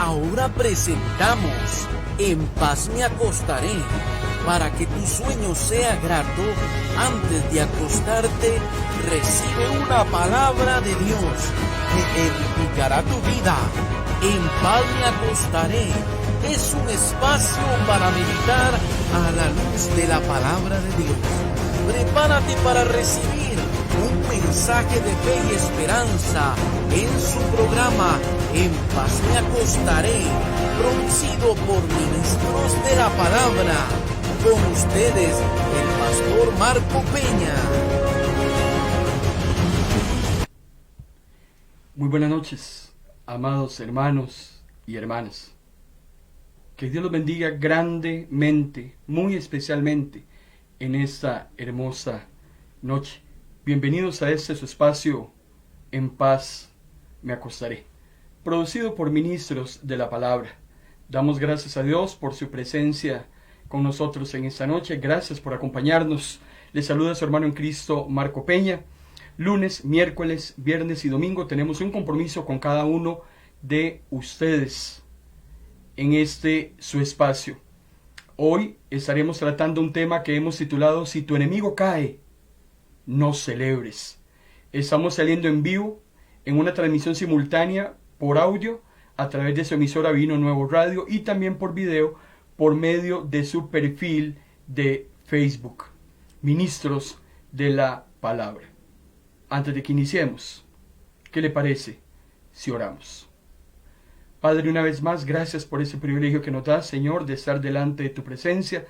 Ahora presentamos En paz me acostaré. Para que tu sueño sea grato, antes de acostarte, recibe una palabra de Dios que edificará tu vida. En paz me acostaré es un espacio para meditar a la luz de la palabra de Dios. Prepárate para recibir un mensaje de fe y esperanza en su programa En paz me acostaré, producido por ministros de la palabra. Con ustedes, el pastor Marco Peña. Muy buenas noches, amados hermanos y hermanas. Que Dios los bendiga grandemente, muy especialmente, en esta hermosa noche. Bienvenidos a este su espacio, En paz me acostaré, producido por ministros de la palabra. Damos gracias a Dios por su presencia con nosotros en esta noche. Gracias por acompañarnos. Les saluda su hermano en Cristo, Marco Peña. Lunes, miércoles, viernes y domingo tenemos un compromiso con cada uno de ustedes en este su espacio. Hoy estaremos tratando un tema que hemos titulado Si tu enemigo cae, no celebres. Estamos saliendo en vivo en una transmisión simultánea por audio a través de su emisora Vino Nuevo Radio y también por video por medio de su perfil de Facebook, Ministros de la Palabra. Antes de que iniciemos, ¿qué le parece si oramos? Padre, una vez más, gracias por ese privilegio que nos das, Señor, de estar delante de tu presencia.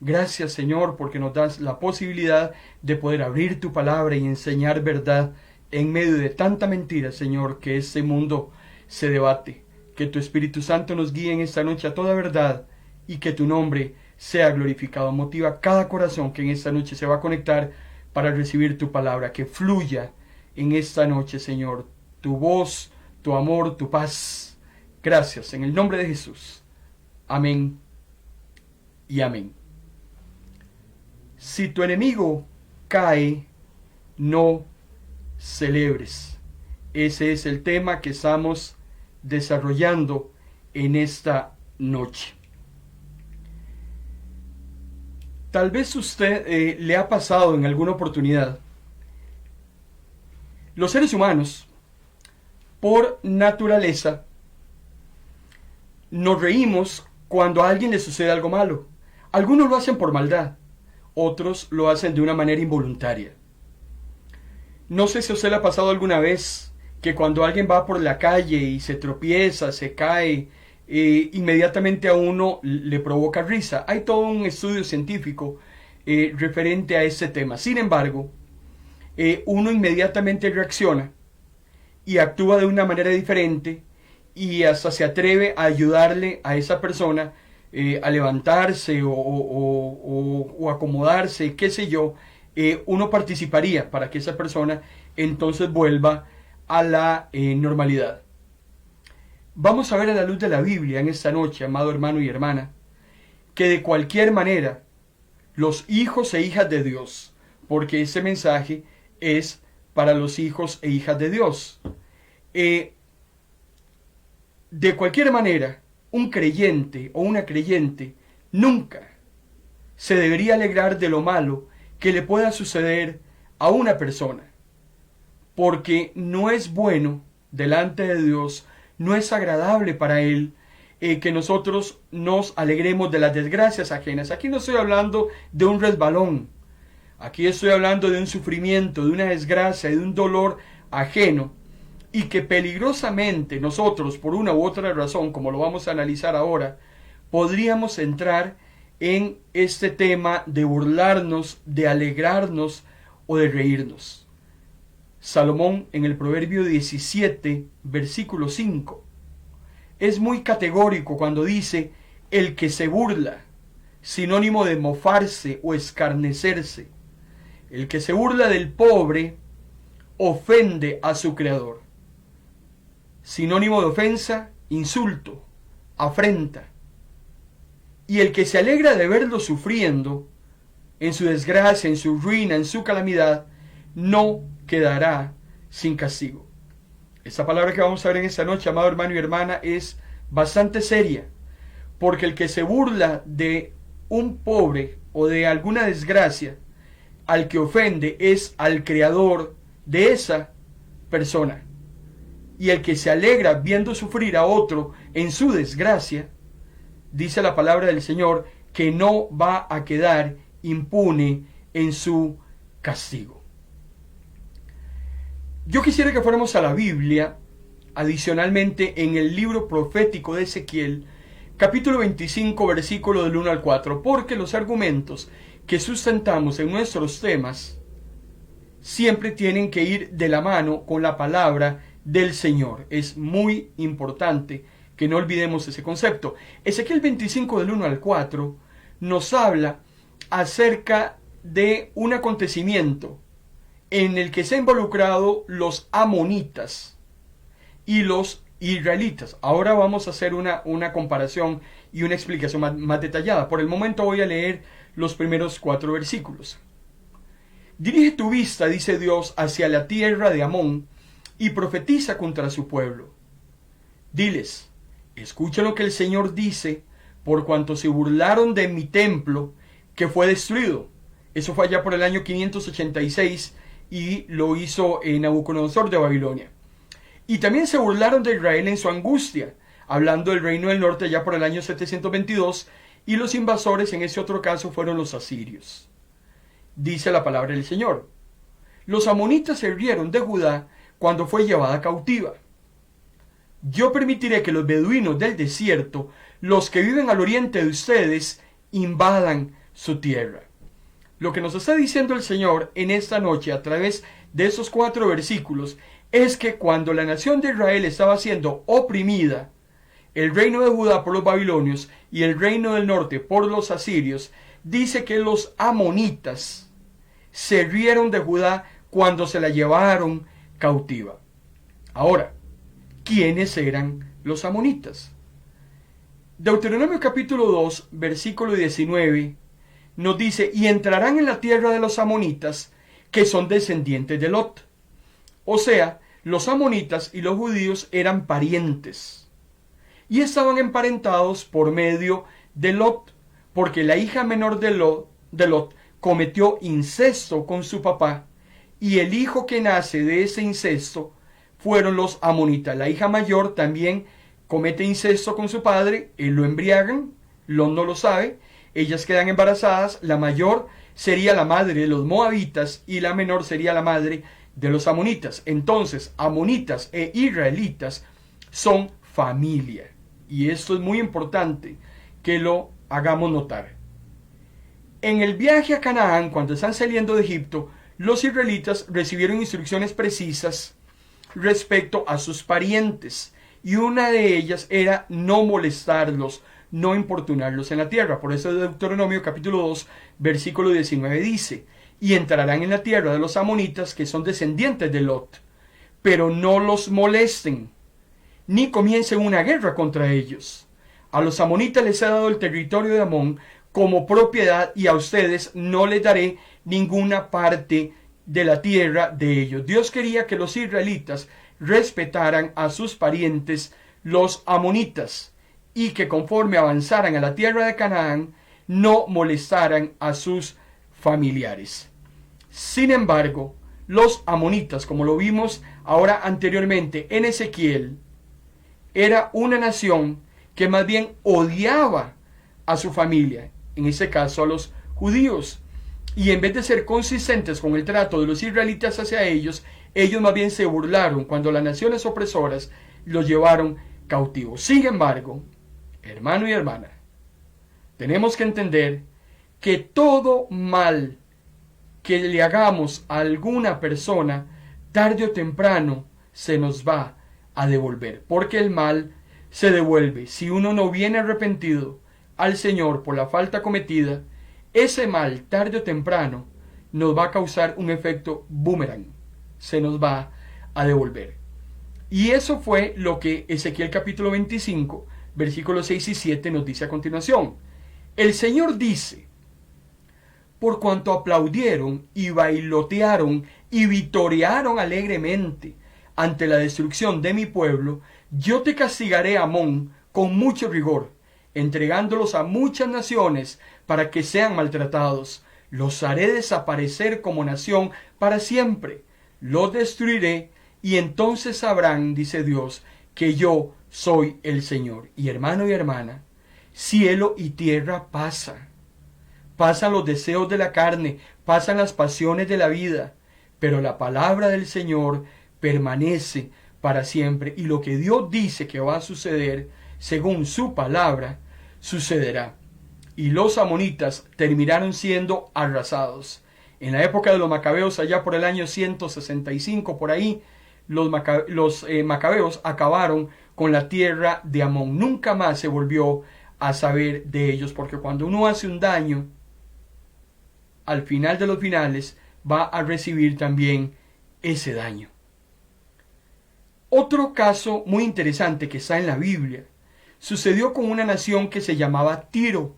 Gracias, Señor, porque nos das la posibilidad de poder abrir tu palabra y enseñar verdad en medio de tanta mentira, Señor, que este mundo se debate. Que tu Espíritu Santo nos guíe en esta noche a toda verdad y que tu nombre sea glorificado. Motiva cada corazón que en esta noche se va a conectar para recibir tu palabra. Que fluya en esta noche, Señor, tu voz, tu amor, tu paz. Gracias, en el nombre de Jesús. Amén y amén. Si tu enemigo cae, no celebres. Ese es el tema que estamos desarrollando en esta noche. Tal vez usted le ha pasado en alguna oportunidad. Los seres humanos, por naturaleza, nos reímos cuando a alguien le sucede algo malo. Algunos lo hacen por maldad, otros lo hacen de una manera involuntaria. No sé si a usted le ha pasado alguna vez que cuando alguien va por la calle y se tropieza, se cae, inmediatamente a uno le provoca risa. Hay todo un estudio científico referente a este tema. Sin embargo, uno inmediatamente reacciona y actúa de una manera diferente y hasta se atreve a ayudarle a esa persona a levantarse o acomodarse, qué sé yo. Uno participaría para que esa persona entonces vuelva a la normalidad. Vamos a ver a la luz de la Biblia en esta noche, amado hermano y hermana, que de cualquier manera los hijos e hijas de Dios, porque este mensaje es para los hijos e hijas de Dios, de cualquier manera, un creyente o una creyente nunca se debería alegrar de lo malo que le pueda suceder a una persona, porque no es bueno delante de Dios, no es agradable para Él que nosotros nos alegremos de las desgracias ajenas. Aquí no estoy hablando de un resbalón, aquí estoy hablando de un sufrimiento, de una desgracia, de un dolor ajeno, y que peligrosamente nosotros, por una u otra razón, como lo vamos a analizar ahora, podríamos entrar en este tema de burlarnos, de alegrarnos o de reírnos. Salomón en el Proverbio 17, versículo 5, es muy categórico cuando dice el que se burla, sinónimo de mofarse o escarnecerse. El que se burla del pobre ofende a su creador. Sinónimo de ofensa, insulto, afrenta. Y el que se alegra de verlo sufriendo, en su desgracia, en su ruina, en su calamidad, no quedará sin castigo. Esta palabra que vamos a ver en esta noche, amado hermano y hermana, es bastante seria, porque el que se burla de un pobre o de alguna desgracia, al que ofende es al creador de esa persona. Y el que se alegra viendo sufrir a otro en su desgracia, dice la palabra del Señor, que no va a quedar impune en su castigo. Yo quisiera que fuéramos a la Biblia, adicionalmente en el libro profético de Ezequiel, capítulo 25, versículo del 1 al 4, porque los argumentos que sustentamos en nuestros temas siempre tienen que ir de la mano con la palabra del Señor. Es muy importante que no olvidemos ese concepto. Ezequiel 25 del 1 al 4 nos habla acerca de un acontecimiento en el que se han involucrado los amonitas y los israelitas. Ahora vamos a hacer una comparación y una explicación más detallada. Por el momento voy a leer los primeros 4 versículos. Dirige tu vista, dice Dios, hacia la tierra de Amón y profetiza contra su pueblo. Diles, escucha lo que el Señor dice, por cuanto se burlaron de mi templo que fue destruido. Eso fue allá por el año 586 y lo hizo Nabucodonosor de Babilonia. Y también se burlaron de Israel en su angustia, hablando del reino del norte allá por el año 722, y los invasores en ese otro caso fueron los asirios. Dice la palabra del Señor. Los amonitas se rieron de Judá cuando fue llevada cautiva. Yo permitiré que los beduinos del desierto, los que viven al oriente de ustedes, invadan su tierra. Lo que nos está diciendo el Señor en esta noche a través de esos 4 versículos es que cuando la nación de Israel estaba siendo oprimida, el reino de Judá por los babilonios y el reino del norte por los asirios, dice que los amonitas se rieron de Judá cuando se la llevaron cautiva. Ahora, ¿quiénes eran los amonitas? Deuteronomio capítulo 2, versículo 19, nos dice, y entrarán en la tierra de los amonitas, que son descendientes de Lot. O sea, los amonitas y los judíos eran parientes, y estaban emparentados por medio de Lot, porque la hija menor de Lot cometió incesto con su papá, y el hijo que nace de ese incesto fueron los amonitas. La hija mayor también comete incesto con su padre, lo embriagan, Lot no lo sabe, ellas quedan embarazadas, la mayor sería la madre de los moabitas y la menor sería la madre de los amonitas. Entonces, amonitas e israelitas son familia, y esto es muy importante que lo hagamos notar. En el viaje a Canaán, cuando están saliendo de Egipto, los israelitas recibieron instrucciones precisas respecto a sus parientes, y una de ellas era no molestarlos, no importunarlos en la tierra. Por eso Deuteronomio capítulo 2, versículo 19 dice, y entrarán en la tierra de los amonitas que son descendientes de Lot, pero no los molesten, ni comiencen una guerra contra ellos. A los amonitas les he dado el territorio de Amón como propiedad, y a ustedes no les daré ninguna parte de la tierra de ellos. Dios quería que los israelitas respetaran a sus parientes, los amonitas, y que conforme avanzaran a la tierra de Canaán, no molestaran a sus familiares. Sin embargo, los amonitas, como lo vimos ahora anteriormente en Ezequiel, era una nación que más bien odiaba a su familia, en este caso a los judíos, y en vez de ser consistentes con el trato de los israelitas hacia ellos, ellos más bien se burlaron cuando las naciones opresoras los llevaron cautivos. Sin embargo, hermano y hermana, tenemos que entender que todo mal que le hagamos a alguna persona, tarde o temprano se nos va a devolver, porque el mal se devuelve. Si uno no viene arrepentido al Señor por la falta cometida, ese mal tarde o temprano nos va a causar un efecto boomerang, se nos va a devolver. Y eso fue lo que Ezequiel capítulo 25 versículos 6 y 7 nos dice a continuación. El Señor dice, por cuanto aplaudieron y bailotearon y vitorearon alegremente ante la destrucción de mi pueblo, yo te castigaré, Amón, con mucho rigor, entregándolos a muchas naciones para que sean maltratados. Los haré desaparecer como nación para siempre. Los destruiré y entonces sabrán, dice Dios, que yo soy el Señor. Y hermano y hermana, cielo y tierra pasan. Pasan los deseos de la carne, pasan las pasiones de la vida, pero la palabra del Señor permanece para siempre. Y lo que Dios dice que va a suceder, según su palabra, sucederá. Y los amonitas terminaron siendo arrasados. En la época de los macabeos, allá por el año 165, por ahí, los macabeos acabaron con la tierra de Amón. Nunca más se volvió a saber de ellos, porque cuando uno hace un daño, al final de los finales, va a recibir también ese daño. Otro caso muy interesante que está en la Biblia sucedió con una nación que se llamaba Tiro.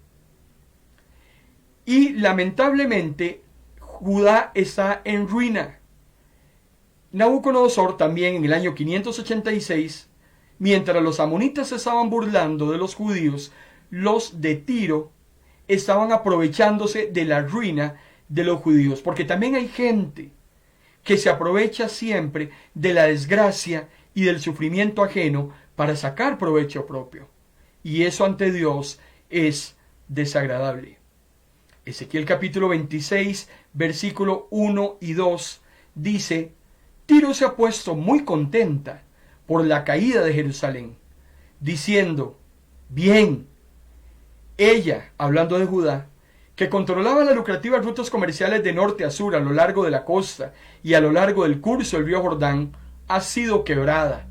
Y lamentablemente Judá está en ruina. Nabucodonosor también en el año 586, mientras los amonitas se estaban burlando de los judíos, los de Tiro estaban aprovechándose de la ruina de los judíos, porque también hay gente que se aprovecha siempre de la desgracia y del sufrimiento ajeno para sacar provecho propio. Y eso ante Dios es desagradable. Ezequiel capítulo 26, versículo 1 y 2 dice: Tiro se ha puesto muy contenta por la caída de Jerusalén, diciendo: bien, ella, hablando de Judá, que controlaba las lucrativas rutas comerciales de norte a sur a lo largo de la costa y a lo largo del curso del río Jordán, ha sido quebrada,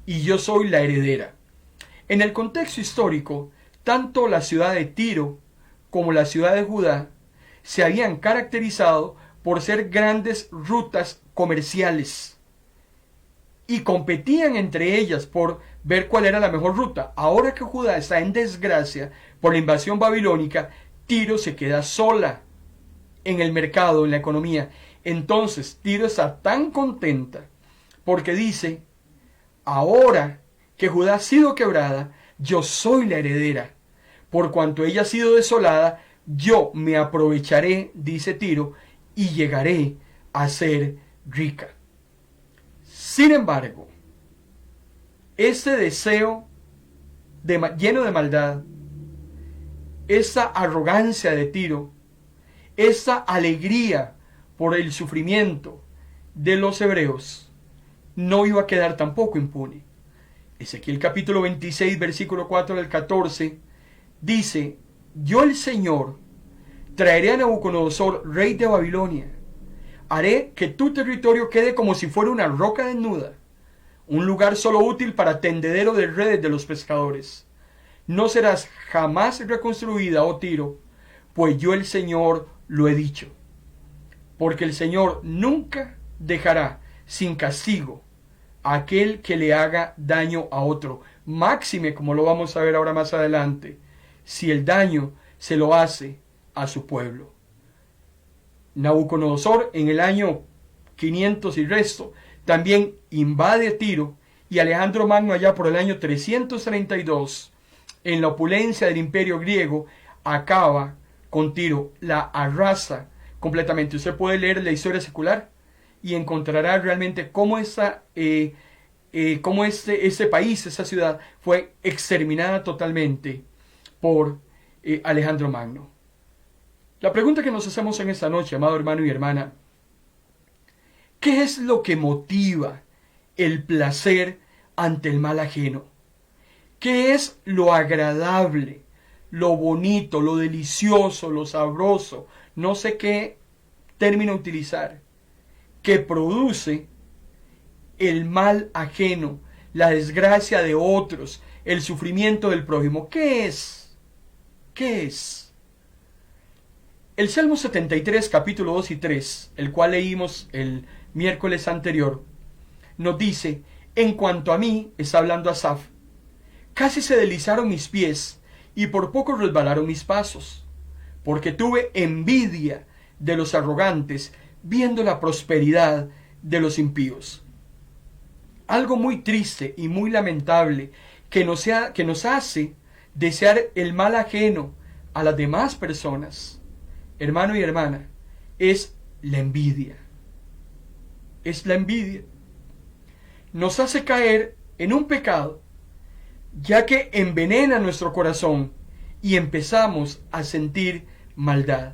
y yo soy la heredera. En el contexto histórico, tanto la ciudad de Tiro como la ciudad de Judá se habían caracterizado por ser grandes rutas comerciales y competían entre ellas por ver cuál era la mejor ruta. Ahora que Judá está en desgracia por la invasión babilónica, Tiro se queda sola en el mercado, en la economía. Entonces Tiro está tan contenta porque dice: ahora que Judá ha sido quebrada, yo soy la heredera. Por cuanto ella ha sido desolada, yo me aprovecharé, dice Tiro, y llegaré a ser rica. Sin embargo, este deseo lleno de maldad, esa arrogancia de Tiro, esa alegría por el sufrimiento de los hebreos, no iba a quedar tampoco impune. Ezequiel capítulo 26, versículo 4 al 14, dice: yo el Señor traeré a Nabucodonosor, rey de Babilonia. Haré que tu territorio quede como si fuera una roca desnuda, un lugar solo útil para tendedero de redes de los pescadores. No serás jamás reconstruida, oh Tiro, pues yo el Señor lo he dicho. Porque el Señor nunca dejará sin castigo a aquel que le haga daño a otro. Máxime, como lo vamos a ver ahora más adelante, si el daño se lo hace a su pueblo. Nabucodonosor en el año 500 y resto también invade Tiro, y Alejandro Magno allá por el año 332, en la opulencia del imperio griego, acaba con Tiro, la arrasa completamente. Usted puede leer la historia secular y encontrará realmente cómo este país, esa ciudad, fue exterminada totalmente por Alejandro Magno. La pregunta que nos hacemos en esta noche, amado hermano y hermana: ¿qué es lo que motiva el placer ante el mal ajeno? ¿Qué es lo agradable, lo bonito, lo delicioso, lo sabroso? No sé qué término utilizar, que produce el mal ajeno, la desgracia de otros, el sufrimiento del prójimo. ¿Qué es? ¿Qué es? El Salmo 73, capítulo 2 y 3, el cual leímos el miércoles anterior, nos dice: en cuanto a mí, está hablando Asaf, casi se deslizaron mis pies y por poco resbalaron mis pasos, porque tuve envidia de los arrogantes, viendo la prosperidad de los impíos. Algo muy triste y muy lamentable que nos hace desear el mal ajeno a las demás personas, hermano y hermana, es la envidia. Es la envidia. Nos hace caer en un pecado, ya que envenena nuestro corazón y empezamos a sentir maldad.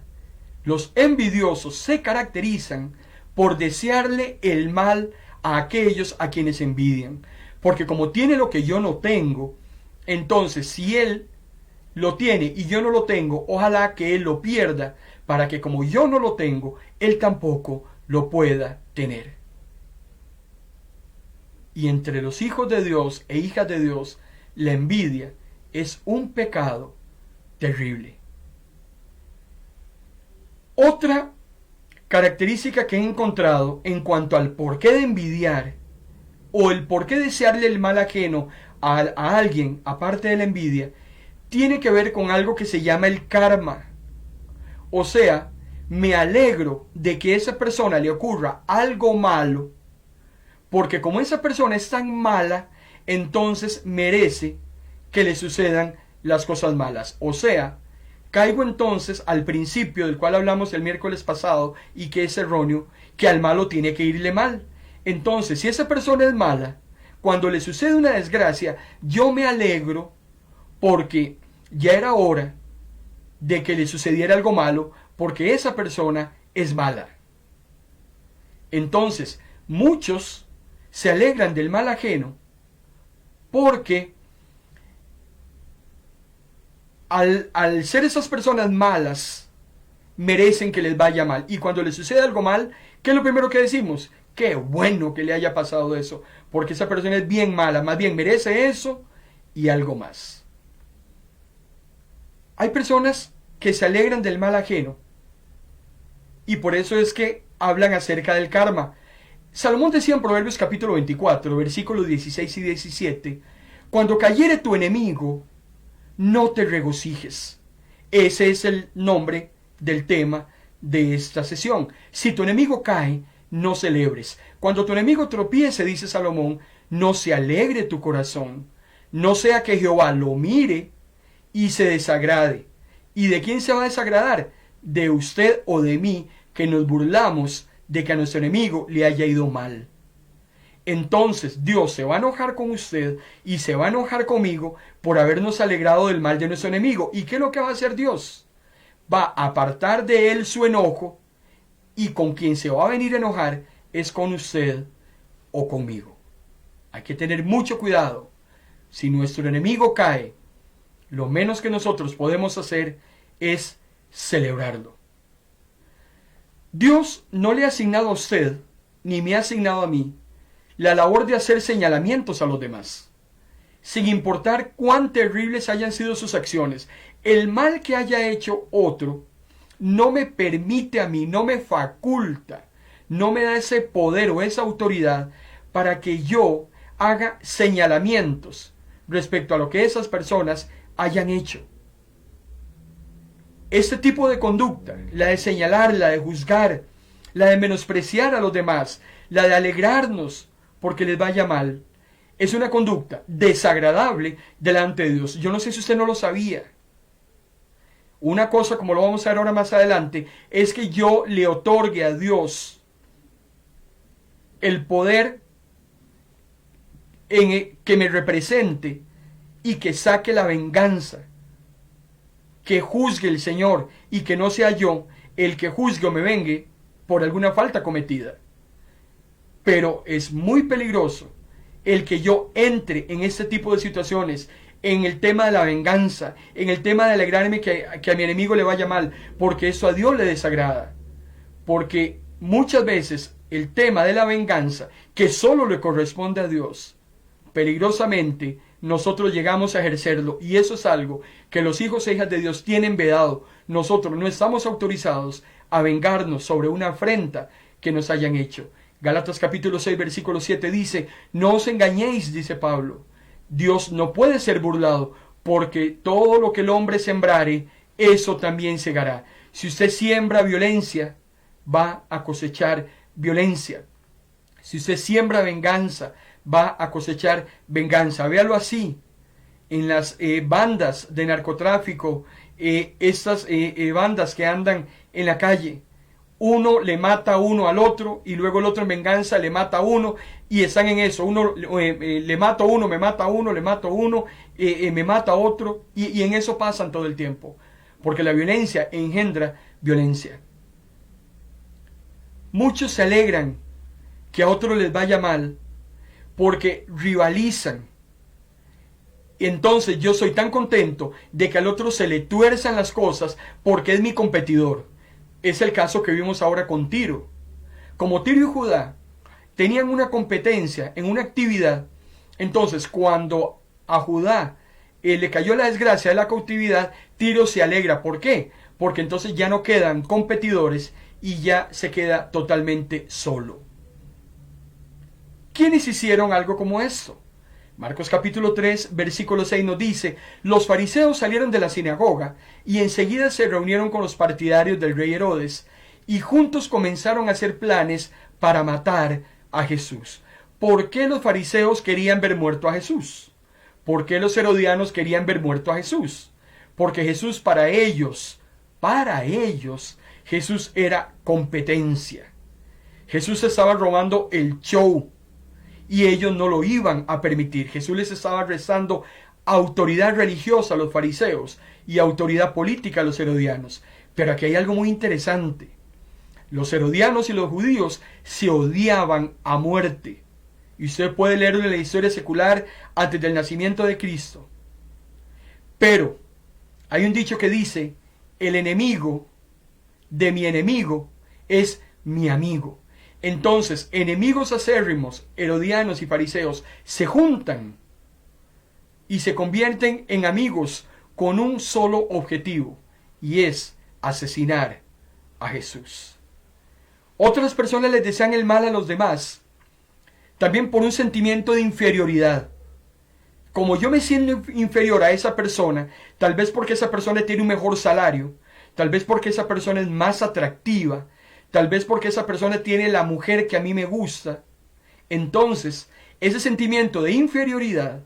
Los envidiosos se caracterizan por desearle el mal a aquellos a quienes envidian. Porque como tiene lo que yo no tengo, entonces si él lo tiene y yo no lo tengo, ojalá que él lo pierda, para que como yo no lo tengo, él tampoco lo pueda tener. Y entre los hijos de Dios e hijas de Dios, la envidia es un pecado terrible. Otra característica que he encontrado en cuanto al porqué de envidiar o el porqué desearle el mal ajeno a alguien aparte de la envidia, tiene que ver con algo que se llama el karma. O sea, me alegro de que a esa persona le ocurra algo malo, porque como esa persona es tan mala, entonces merece que le sucedan las cosas malas. O sea, caigo entonces al principio del cual hablamos el miércoles pasado y que es erróneo, que al malo tiene que irle mal. Entonces, si esa persona es mala, cuando le sucede una desgracia, yo me alegro porque ya era hora de que le sucediera algo malo, porque esa persona es mala. Entonces, muchos se alegran del mal ajeno porque al ser esas personas malas, merecen que les vaya mal. Y cuando les sucede algo mal, ¿qué es lo primero que decimos? Qué bueno que le haya pasado eso, porque esa persona es bien mala, más bien merece eso y algo más. Hay personas que se alegran del mal ajeno y por eso es que hablan acerca del karma. Salomón decía en Proverbios capítulo 24, versículos 16 y 17, cuando cayere tu enemigo, no te regocijes. Ese es el nombre del tema de esta sesión. Si tu enemigo cae, no celebres. Cuando tu enemigo tropiece, dice Salomón, no se alegre tu corazón. No sea que Jehová lo mire y se desagrade. ¿Y de quién se va a desagradar? De usted o de mí, que nos burlamos de que a nuestro enemigo le haya ido mal. Entonces Dios se va a enojar con usted y se va a enojar conmigo por habernos alegrado del mal de nuestro enemigo. ¿Y qué es lo que va a hacer Dios? Va a apartar de él su enojo y con quien se va a venir a enojar es con usted o conmigo. Hay que tener mucho cuidado. Si nuestro enemigo cae, lo menos que nosotros podemos hacer es celebrarlo. Dios no le ha asignado a usted, ni me ha asignado a mí, la labor de hacer señalamientos a los demás. Sin importar cuán terribles hayan sido sus acciones, el mal que haya hecho otro no me permite a mí, no me faculta, no me da ese poder o esa autoridad para que yo haga señalamientos respecto a lo que esas personas hayan hecho. Este tipo de conducta, la de señalar, la de juzgar, la de menospreciar a los demás, la de alegrarnos porque les vaya mal, es una conducta desagradable delante de Dios. Yo no sé si usted no lo sabía. Una cosa, como lo vamos a ver ahora más adelante, es que yo le otorgue a Dios el poder que me represente y que saque la venganza, que juzgue el Señor y que no sea yo el que juzgue o me vengue por alguna falta cometida. Pero es muy peligroso el que yo entre en este tipo de situaciones, en el tema de la venganza, en el tema de alegrarme que a mi enemigo le vaya mal, porque eso a Dios le desagrada. Porque muchas veces el tema de la venganza, que solo le corresponde a Dios, peligrosamente nosotros llegamos a ejercerlo, y eso es algo que los hijos e hijas de Dios tienen vedado. Nosotros no estamos autorizados a vengarnos sobre una afrenta que nos hayan hecho. Gálatas capítulo 6 versículo 7 dice, no os engañéis, dice Pablo, Dios no puede ser burlado, porque todo lo que el hombre sembrare, eso también segará. Si usted siembra violencia, va a cosechar violencia. Si usted siembra venganza, va a cosechar venganza. Véalo así. en las bandas de narcotráfico, estas bandas que andan en la calle. Uno le mata a uno al otro y luego el otro en venganza le mata a uno y están en eso. Uno le mata a uno, me mata a uno, le mato a uno, me mata a otro y en eso pasan todo el tiempo. Porque la violencia engendra violencia. Muchos se alegran que a otros les vaya mal porque rivalizan. Entonces yo soy tan contento de que al otro se le tuerzan las cosas porque es mi competidor. Es el caso que vimos ahora con Tiro. Como Tiro y Judá tenían una competencia en una actividad, entonces cuando a Judá le cayó la desgracia de la cautividad, Tiro se alegra. ¿Por qué? Porque entonces ya no quedan competidores y ya se queda totalmente solo. ¿Quiénes hicieron algo como esto? Marcos capítulo 3, versículo 6 nos dice: los fariseos salieron de la sinagoga y enseguida se reunieron con los partidarios del rey Herodes y juntos comenzaron a hacer planes para matar a Jesús. ¿Por qué los fariseos querían ver muerto a Jesús? ¿Por qué los herodianos querían ver muerto a Jesús? Porque Jesús para ellos, Jesús era competencia. Jesús estaba robando el show. Y ellos no lo iban a permitir. Jesús les estaba restando autoridad religiosa a los fariseos y autoridad política a los herodianos. Pero aquí hay algo muy interesante. Los herodianos y los judíos se odiaban a muerte. Y usted puede leerlo en la historia secular antes del nacimiento de Cristo. Pero hay un dicho que dice: el enemigo de mi enemigo es mi amigo. Entonces, enemigos acérrimos, herodianos y fariseos, se juntan y se convierten en amigos con un solo objetivo, y es asesinar a Jesús. Otras personas les desean el mal a los demás, también por un sentimiento de inferioridad. Como yo me siento inferior a esa persona, tal vez porque esa persona tiene un mejor salario, tal vez porque esa persona es más atractiva, tal vez porque esa persona tiene la mujer que a mí me gusta. Entonces, ese sentimiento de inferioridad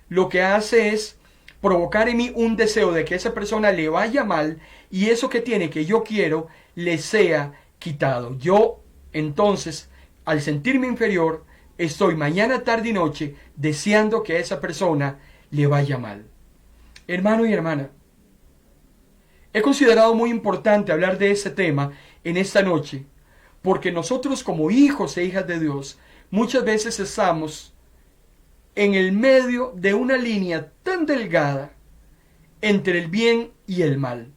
lo que hace es provocar en mí un deseo de que a esa persona le vaya mal y eso que tiene que yo quiero le sea quitado. Yo, entonces, al sentirme inferior, estoy mañana, tarde y noche deseando que a esa persona le vaya mal. Hermano y hermana, he considerado muy importante hablar de ese tema en esta noche, porque nosotros como hijos e hijas de Dios, muchas veces estamos en el medio de una línea tan delgada entre el bien y el mal.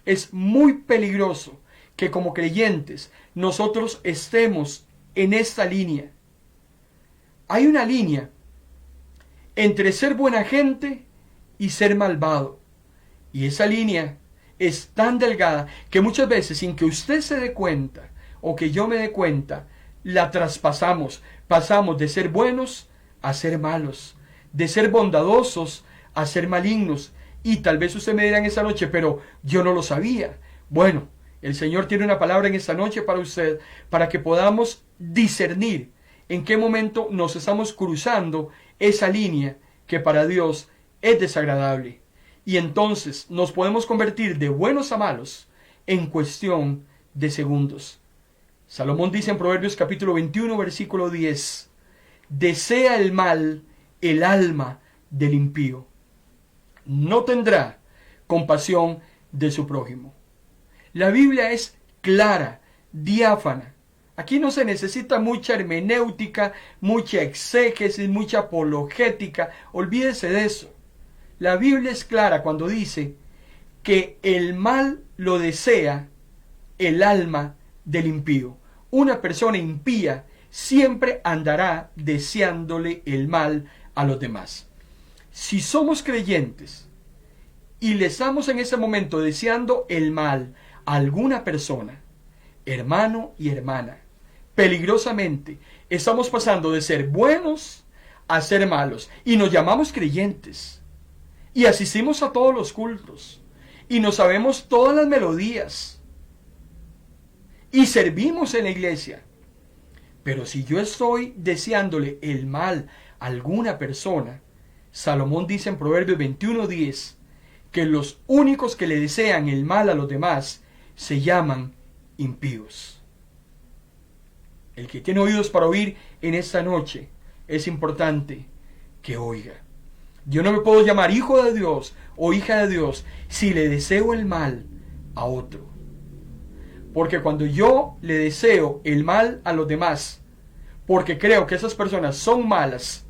Es muy peligroso que como creyentes nosotros estemos en esta línea. Hay una línea entre ser buena gente y ser malvado, y esa línea es tan delgada que muchas veces, sin que usted se dé cuenta o que yo me dé cuenta, la traspasamos. Pasamos de ser buenos a ser malos, de ser bondadosos a ser malignos. Y tal vez usted me dirá en esta noche: pero yo no lo sabía. Bueno, el Señor tiene una palabra en esta noche para usted, para que podamos discernir en qué momento nos estamos cruzando esa línea que para Dios es desagradable. Y entonces nos podemos convertir de buenos a malos en cuestión de segundos. Salomón dice en Proverbios capítulo 21, versículo 10: desea el mal el alma del impío, no tendrá compasión de su prójimo. La Biblia es clara, diáfana. Aquí no se necesita mucha hermenéutica, mucha exégesis, mucha apologética. Olvídese de eso. La Biblia es clara cuando dice que el mal lo desea el alma del impío. Una persona impía siempre andará deseándole el mal a los demás. Si somos creyentes y le estamos en ese momento deseando el mal a alguna persona, hermano y hermana, peligrosamente estamos pasando de ser buenos a ser malos. Y nos llamamos creyentes. Y asistimos a todos los cultos. Y nos sabemos todas las melodías. Y servimos en la iglesia. Pero si yo estoy deseándole el mal a alguna persona, Salomón dice en Proverbios 21:10 que los únicos que le desean el mal a los demás se llaman impíos. El que tiene oídos para oír en esta noche, es importante que oiga. Yo no me puedo llamar hijo de Dios o hija de Dios si le deseo el mal a otro. Porque cuando yo le deseo el mal a los demás, porque creo que esas personas son malas,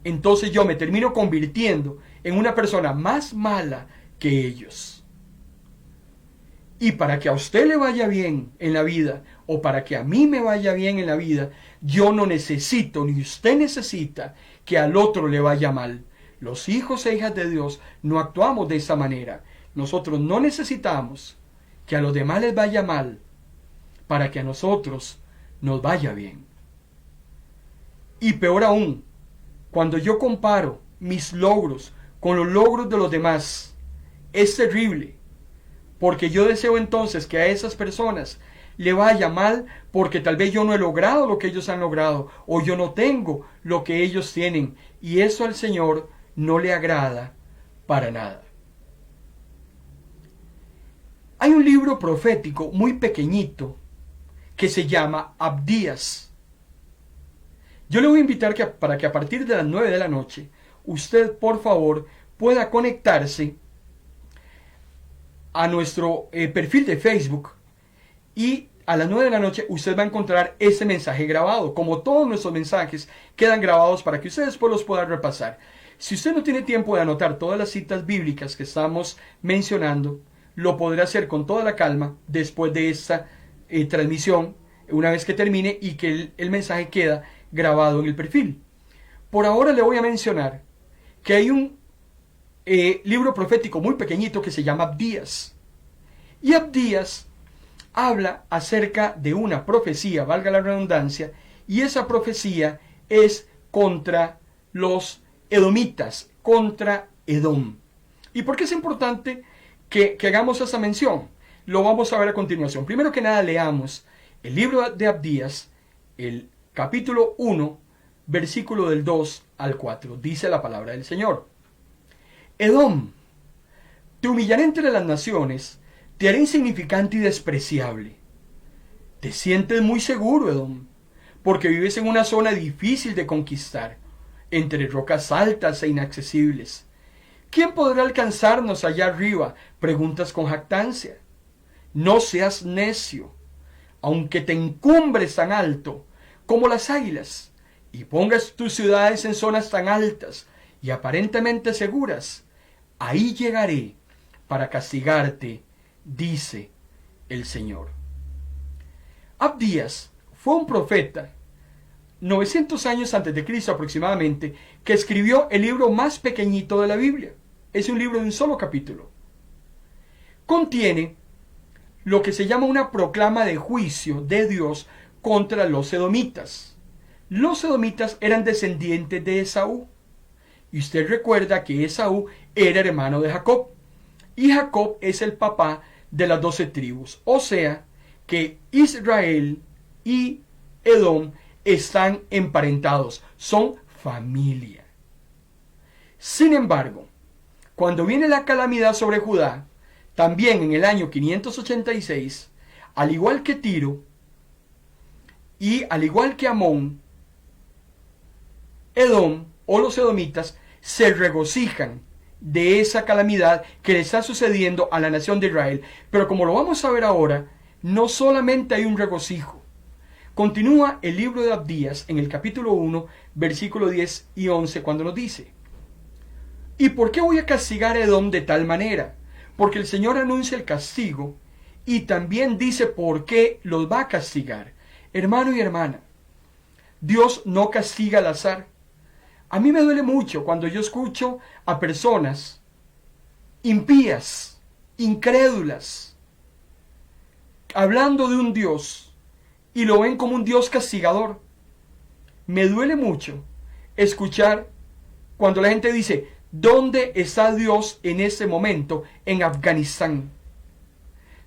entonces yo me termino convirtiendo en una persona más mala que ellos. Y para que a usted le vaya bien en la vida, o para que a mí me vaya bien en la vida, yo no necesito, ni usted necesita, que al otro le vaya mal. Los hijos e hijas de Dios no actuamos de esa manera. Nosotros no necesitamos que a los demás les vaya mal para que a nosotros nos vaya bien. Y peor aún, cuando yo comparo mis logros con los logros de los demás, es terrible, porque yo deseo entonces que a esas personas le vaya mal porque tal vez yo no he logrado lo que ellos han logrado, o yo no tengo lo que ellos tienen, y eso al Señor no le agrada para nada. Hay un libro profético muy pequeñito que se llama Abdías. Yo le voy a invitar para que a partir de las 9 de la noche usted, por favor, pueda conectarse a nuestro perfil de Facebook, y a las 9 de la noche usted va a encontrar ese mensaje grabado. Como todos nuestros mensajes quedan grabados para que usted después los pueda repasar. Si usted no tiene tiempo de anotar todas las citas bíblicas que estamos mencionando, lo podrá hacer con toda la calma después de esta transmisión, una vez que termine y que el mensaje queda grabado en el perfil. Por ahora le voy a mencionar que hay un libro profético muy pequeñito que se llama Abdías. Y Abdías habla acerca de una profecía, valga la redundancia, y esa profecía es contra los edomitas, contra Edom. ¿Y por qué es importante que hagamos esa mención? Lo vamos a ver a continuación. Primero que nada, leamos el libro de Abdías, el capítulo 1, versículo del 2 al 4. Dice la palabra del Señor: Edom, te humillaré entre las naciones, te haré insignificante y despreciable. Te sientes muy seguro, Edom, porque vives en una zona difícil de conquistar, entre rocas altas e inaccesibles. ¿Quién podrá alcanzarnos allá arriba?, preguntas con jactancia. No seas necio, aunque te encumbres tan alto como las águilas, y pongas tus ciudades en zonas tan altas y aparentemente seguras, ahí llegaré para castigarte, dice el Señor. Abdías fue un profeta 900 años antes de Cristo aproximadamente, que escribió el libro más pequeñito de la Biblia. Es un libro de un solo capítulo. Contiene lo que se llama una proclama de juicio de Dios contra los edomitas. Los edomitas eran descendientes de Esaú. Y usted recuerda que Esaú era hermano de Jacob. Y Jacob es el papá de las 12 tribus. O sea que Israel y Edom están emparentados, son familia. Sin embargo, cuando viene la calamidad sobre Judá, también en el año 586, al igual que Tiro y al igual que Amón, Edom o los edomitas se regocijan de esa calamidad que le está sucediendo a la nación de Israel. Pero como lo vamos a ver ahora, no solamente hay un regocijo. Continúa el libro de Abdías en el capítulo 1, versículo 10 y 11, cuando nos dice: ¿Y por qué voy a castigar a Edom de tal manera? Porque el Señor anuncia el castigo y también dice por qué los va a castigar. Hermano y hermana, Dios no castiga al azar. A mí me duele mucho cuando yo escucho a personas impías, incrédulas, hablando de un Dios y lo ven como un Dios castigador. Me duele mucho escuchar cuando la gente dice: ¿dónde está Dios en ese momento en Afganistán?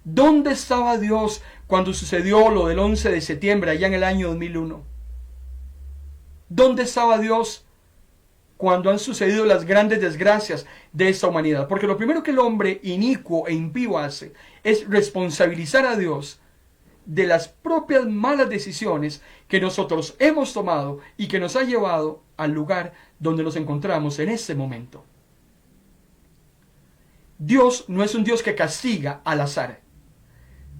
¿Dónde estaba Dios cuando sucedió lo del 11 de septiembre allá en el año 2001? ¿Dónde estaba Dios cuando han sucedido las grandes desgracias de esta humanidad. Porque lo primero que el hombre inicuo e impío hace es responsabilizar a Dios de las propias malas decisiones que nosotros hemos tomado y que nos ha llevado al lugar donde nos encontramos en este momento. Dios no es un Dios que castiga al azar.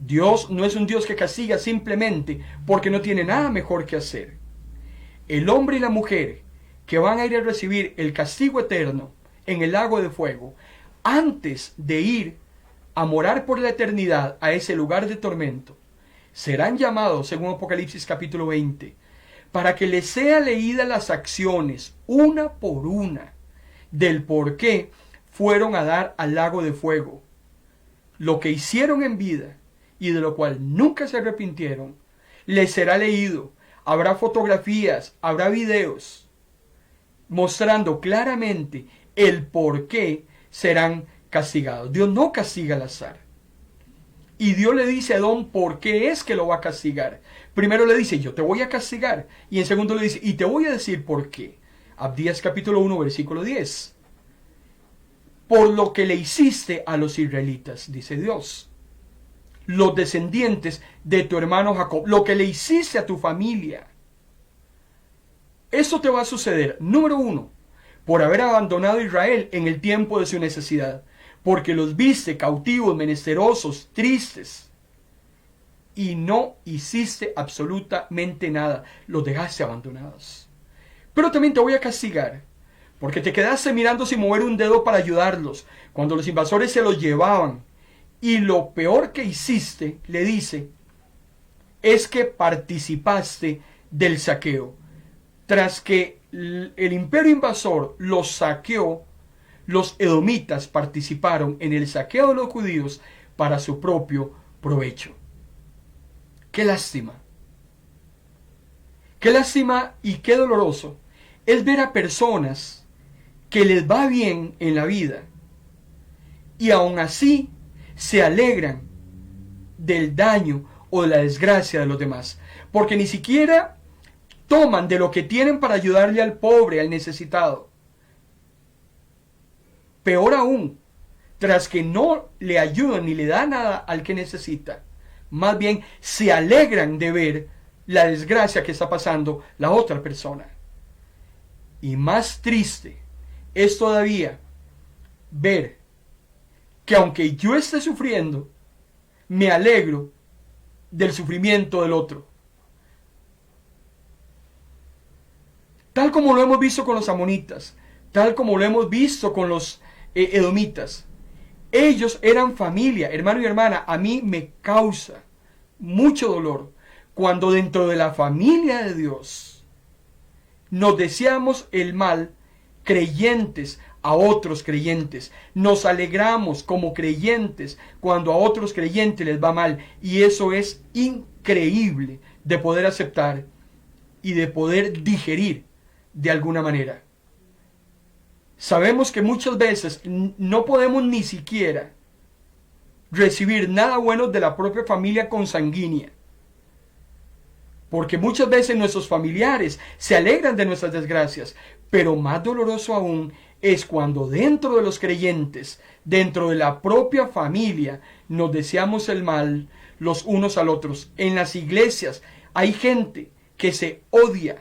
Dios no es un Dios que castiga simplemente porque no tiene nada mejor que hacer. El hombre y la mujer que van a ir a recibir el castigo eterno en el lago de fuego, antes de ir a morar por la eternidad a ese lugar de tormento, serán llamados, según Apocalipsis capítulo 20, para que les sea leídas las acciones, una por una, del por qué fueron a dar al lago de fuego, lo que hicieron en vida y de lo cual nunca se arrepintieron, les será leído. Habrá fotografías, habrá videos, mostrando claramente el por qué serán castigados. Dios no castiga al azar. Y Dios le dice a Edom por qué es que lo va a castigar. Primero le dice, yo te voy a castigar. Y en segundo le dice, y te voy a decir por qué. Abdías capítulo 1, versículo 10. Por lo que le hiciste a los israelitas, dice Dios. Los descendientes de tu hermano Jacob. Lo que le hiciste a tu familia. Esto te va a suceder, número 1, por haber abandonado a Israel en el tiempo de su necesidad. Porque los viste cautivos, menesterosos, tristes, y no hiciste absolutamente nada, los dejaste abandonados. Pero también te voy a castigar, porque te quedaste mirando sin mover un dedo para ayudarlos, cuando los invasores se los llevaban. Y lo peor que hiciste, le dice, es que participaste del saqueo. Tras que el imperio invasor los saqueó, los edomitas participaron en el saqueo de los judíos para su propio provecho. ¡Qué lástima! ¡Qué lástima y qué doloroso es ver a personas que les va bien en la vida y aún así se alegran del daño o de la desgracia de los demás? Porque ni siquiera toman de lo que tienen para ayudarle al pobre, al necesitado. Peor aún, tras que no le ayudan ni le dan nada al que necesita, más bien se alegran de ver la desgracia que está pasando la otra persona. Y más triste es todavía ver que aunque yo esté sufriendo, me alegro del sufrimiento del otro. Tal como lo hemos visto con los amonitas, tal como lo hemos visto con los edomitas. Ellos eran familia, hermano y hermana. A mí me causa mucho dolor cuando dentro de la familia de Dios nos deseamos el mal, creyentes a otros creyentes. Nos alegramos como creyentes cuando a otros creyentes les va mal. Y eso es increíble de poder aceptar y de poder digerir de alguna manera. Sabemos que muchas veces no podemos ni siquiera recibir nada bueno de la propia familia consanguínea. Porque muchas veces nuestros familiares se alegran de nuestras desgracias. Pero más doloroso aún es cuando dentro de los creyentes, dentro de la propia familia, nos deseamos el mal los unos al otros. En las iglesias hay gente que se odia.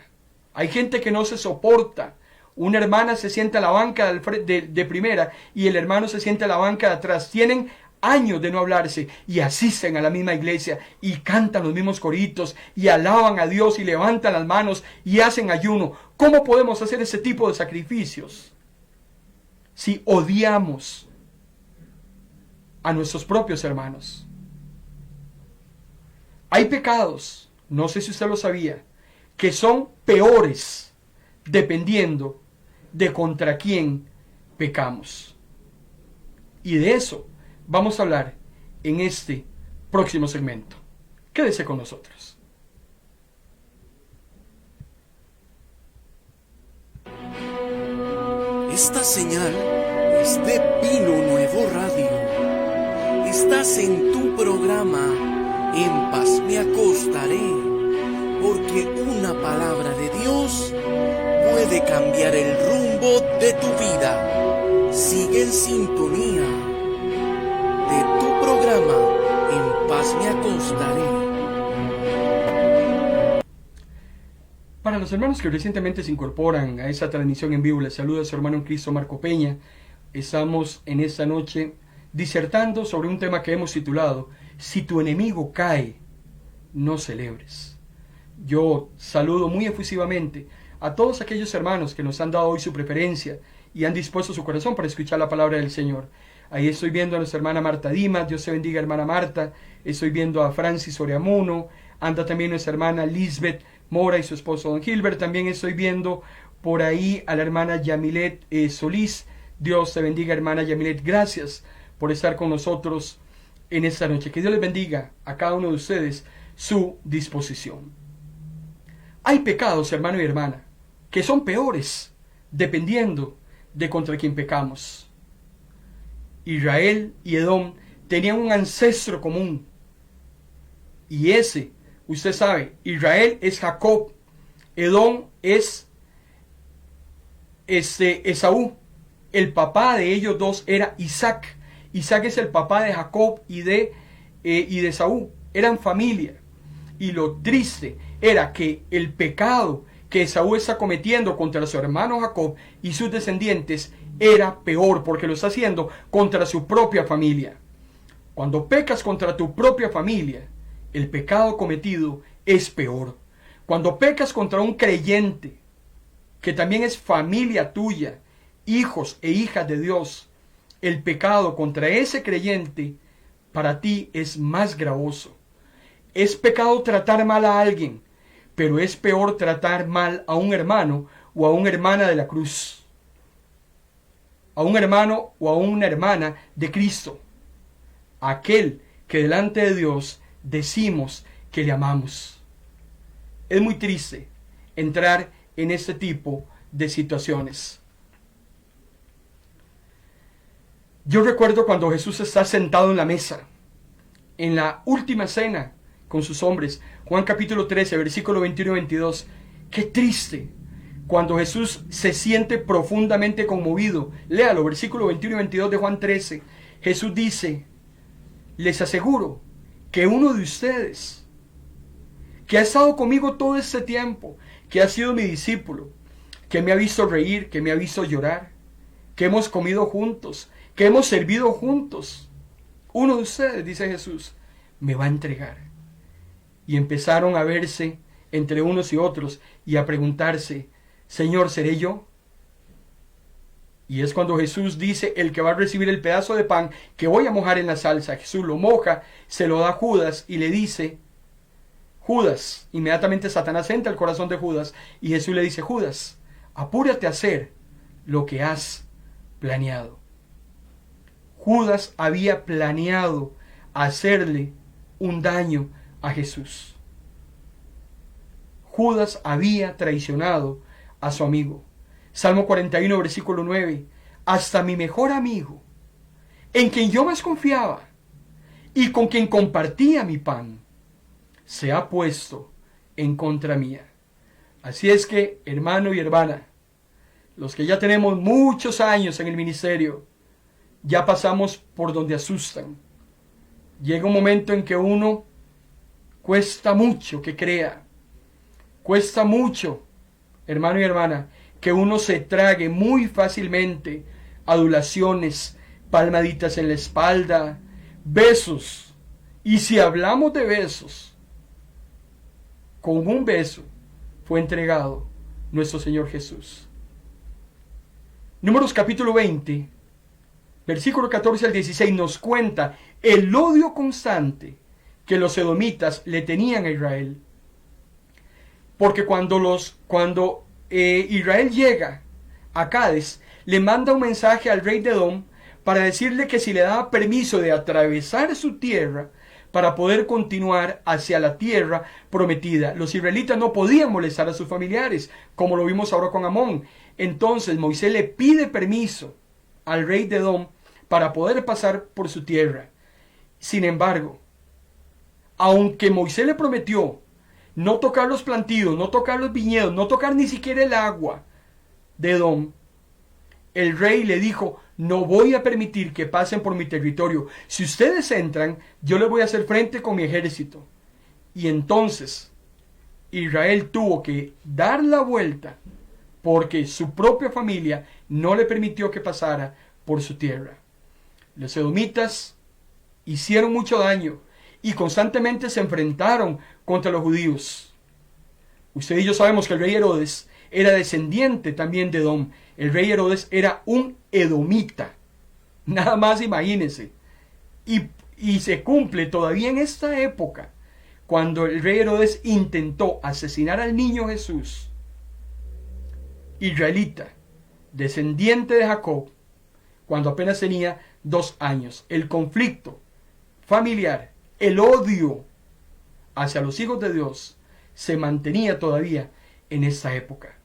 Hay gente que no se soporta. Una hermana se sienta a la banca de primera y el hermano se sienta a la banca de atrás. Tienen años de no hablarse y asisten a la misma iglesia y cantan los mismos coritos y alaban a Dios y levantan las manos y hacen ayuno. ¿Cómo podemos hacer ese tipo de sacrificios si odiamos a nuestros propios hermanos? Hay pecados, no sé si usted lo sabía, que son peores dependiendo de contra quién pecamos. Y de eso vamos a hablar en este próximo segmento. Quédese con nosotros. Esta señal es de Pino Nuevo Radio. Estás en tu programa En Paz Me Acostaré, porque una palabra de Dios puede cambiar el rumbo de tu vida. Sigue en sintonía de tu programa En Paz Me Acostaré. Para los hermanos que recientemente se incorporan a esta transmisión en vivo, les saluda su hermano en Cristo Marco Peña. Estamos en esta noche disertando sobre un tema que hemos titulado Si tu enemigo cae, no celebres. Yo saludo muy efusivamente a todos aquellos hermanos que nos han dado hoy su preferencia y han dispuesto su corazón para escuchar la palabra del Señor. Ahí estoy viendo a nuestra hermana Marta Dimas, Dios te bendiga hermana Marta. Estoy viendo a Francis Oreamuno, anda también nuestra hermana Lisbeth Mora y su esposo Don Gilbert. También estoy viendo por ahí a la hermana Yamilet Solís. Dios te bendiga hermana Yamilet, gracias por estar con nosotros en esta noche. Que Dios les bendiga a cada uno de ustedes su disposición. Hay pecados, hermano y hermana, que son peores dependiendo de contra quién pecamos. Israel y Edom tenían un ancestro común. Y ese, usted sabe, Israel es Jacob, Edom es Esaú. El papá de ellos dos era Isaac. Isaac es el papá de Jacob y de Esaú. Eran familia. Y lo triste era que el pecado que Esaú está cometiendo contra su hermano Jacob y sus descendientes era peor, porque lo está haciendo contra su propia familia. Cuando pecas contra tu propia familia, el pecado cometido es peor. Cuando pecas contra un creyente, que también es familia tuya, hijos e hijas de Dios, el pecado contra ese creyente para ti es más gravoso. Es pecado tratar mal a alguien, pero es peor tratar mal a un hermano o a una hermana de la cruz, a un hermano o a una hermana de Cristo, aquel que delante de Dios decimos que le amamos. Es muy triste entrar en este tipo de situaciones. Yo recuerdo cuando Jesús está sentado en la mesa, en la última cena con sus hombres, Juan capítulo 13, versículo 21 y 22. Qué triste cuando Jesús se siente profundamente conmovido. Léalo, versículo 21 y 22 de Juan 13. Jesús dice: les aseguro que uno de ustedes, que ha estado conmigo todo este tiempo, que ha sido mi discípulo, que me ha visto reír, que me ha visto llorar, que hemos comido juntos, que hemos servido juntos, uno de ustedes, dice Jesús, me va a entregar. Y empezaron a verse entre unos y otros y a preguntarse: Señor, ¿seré yo? Y es cuando Jesús dice: el que va a recibir el pedazo de pan que voy a mojar en la salsa. Jesús lo moja, se lo da a Judas y le dice: Judas. Inmediatamente Satanás entra al corazón de Judas y Jesús le dice: Judas, apúrate a hacer lo que has planeado. Judas había planeado hacerle un daño a Jesús. Judas había traicionado a su amigo. Salmo 41, versículo 9. Hasta mi mejor amigo, en quien yo más confiaba y con quien compartía mi pan, se ha puesto en contra mía. Así es que, hermano y hermana, los que ya tenemos muchos años en el ministerio, ya pasamos por donde asustan. Llega un momento en que uno cuesta mucho que crea. Cuesta mucho, hermano y hermana, que uno se trague muy fácilmente adulaciones, palmaditas en la espalda, besos. Y si hablamos de besos, con un beso fue entregado nuestro Señor Jesús. Números capítulo 20, versículo 14 al 16 nos cuenta el odio constante que los edomitas le tenían a Israel. Porque cuando Israel llega a Cades, le manda un mensaje al rey de Edom para decirle que si le daba permiso de atravesar su tierra para poder continuar hacia la tierra prometida. Los israelitas no podían molestar a sus familiares, como lo vimos ahora con Amón. Entonces Moisés le pide permiso al rey de Edom para poder pasar por su tierra. Sin embargo, aunque Moisés le prometió no tocar los plantíos, no tocar los viñedos, no tocar ni siquiera el agua de Edom, el rey le dijo: no voy a permitir que pasen por mi territorio. Si ustedes entran, yo les voy a hacer frente con mi ejército. Y entonces Israel tuvo que dar la vuelta porque su propia familia no le permitió que pasara por su tierra. Los edomitas hicieron mucho daño y constantemente se enfrentaron contra los judíos. Usted y yo sabemos que el rey Herodes era descendiente también de Edom. El rey Herodes era un edomita. Nada más imagínense. Y se cumple todavía en esta época, cuando el rey Herodes intentó asesinar al niño Jesús, israelita, descendiente de Jacob, cuando apenas tenía 2 años. El conflicto familiar, el odio hacia los hijos de Dios se mantenía todavía en esta época.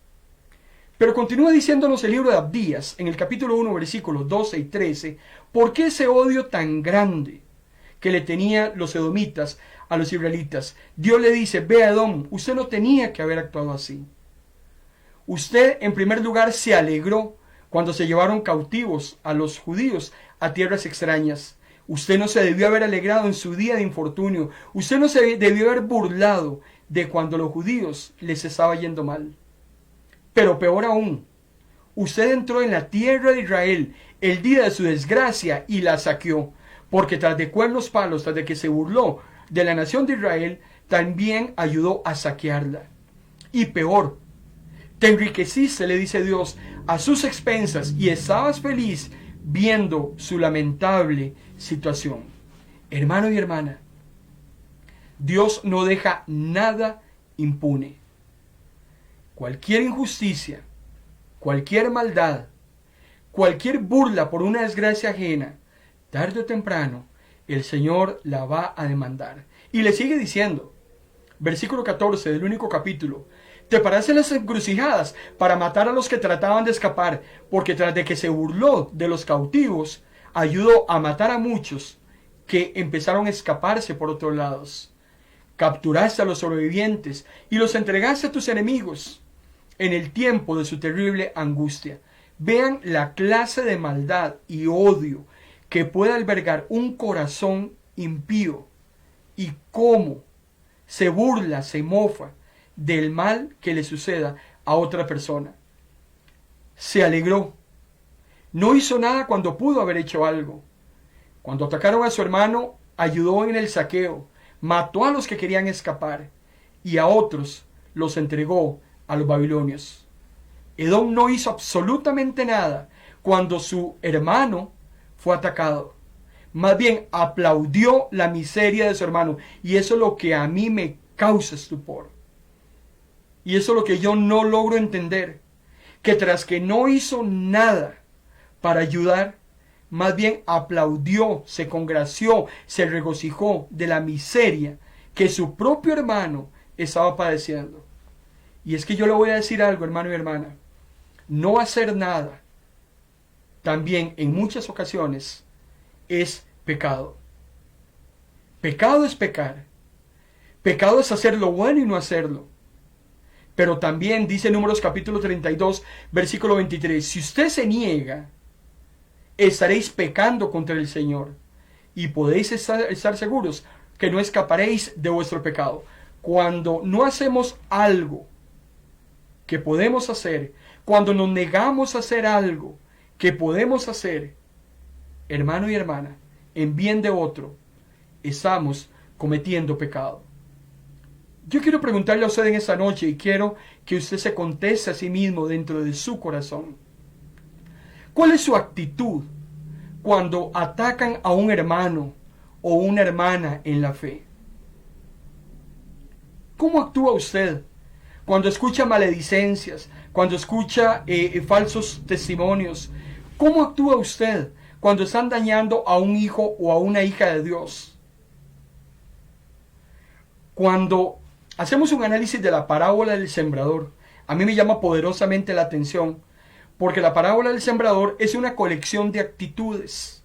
Pero continúa diciéndonos el libro de Abdías, en el capítulo 1, versículos 12 y 13, ¿por qué ese odio tan grande que le tenían los edomitas a los israelitas? Dios le dice: ve a Edom, usted no tenía que haber actuado así. Usted, en primer lugar, se alegró cuando se llevaron cautivos a los judíos a tierras extrañas. Usted no se debió haber alegrado en su día de infortunio. Usted no se debió haber burlado de cuando a los judíos les estaba yendo mal. Pero peor aún, usted entró en la tierra de Israel el día de su desgracia y la saqueó, porque tras de cuernos palos, tras de que se burló de la nación de Israel, también ayudó a saquearla. Y peor, te enriqueciste, le dice Dios, a sus expensas, y estabas feliz viendo su lamentable situación. Hermano y hermana, Dios no deja nada impune. Cualquier injusticia, cualquier maldad, cualquier burla por una desgracia ajena, tarde o temprano, el Señor la va a demandar. Y le sigue diciendo, versículo 14 del único capítulo: te paraste en las encrucijadas para matar a los que trataban de escapar, porque tras de que se burló de los cautivos, ayudó a matar a muchos que empezaron a escaparse por otros lados. Capturaste a los sobrevivientes y los entregaste a tus enemigos en el tiempo de su terrible angustia. Vean la clase de maldad y odio que puede albergar un corazón impío y cómo se burla, se mofa del mal que le suceda a otra persona. Se alegró. No hizo nada cuando pudo haber hecho algo. Cuando atacaron a su hermano, ayudó en el saqueo, mató a los que querían escapar y a otros los entregó a los babilonios. Edom no hizo absolutamente nada cuando su hermano fue atacado. Más bien aplaudió la miseria de su hermano, y eso es lo que a mí me causa estupor. Y eso es lo que yo no logro entender, que tras que no hizo nada para ayudar, más bien aplaudió, se congració, se regocijó de la miseria que su propio hermano estaba padeciendo. Y es que yo le voy a decir algo, hermano y hermana: no hacer nada también en muchas ocasiones es pecado. Pecado es pecar. Pecado es hacer lo bueno y no hacerlo. Pero también dice Números capítulo 32, versículo 23, si usted se niega, estaréis pecando contra el Señor, y podéis estar seguros que no escaparéis de vuestro pecado. Cuando no hacemos algo que podemos hacer, cuando nos negamos a hacer algo que podemos hacer, hermano y hermana, en bien de otro, estamos cometiendo pecado. Yo quiero preguntarle a usted en esta noche, y quiero que usted se conteste a sí mismo dentro de su corazón: ¿cuál es su actitud cuando atacan a un hermano o una hermana en la fe? ¿Cómo actúa usted cuando escucha maledicencias, cuando escucha falsos testimonios? ¿Cómo actúa usted cuando están dañando a un hijo o a una hija de Dios? Cuando hacemos un análisis de la parábola del sembrador, a mí me llama poderosamente la atención, porque la parábola del sembrador es una colección de actitudes.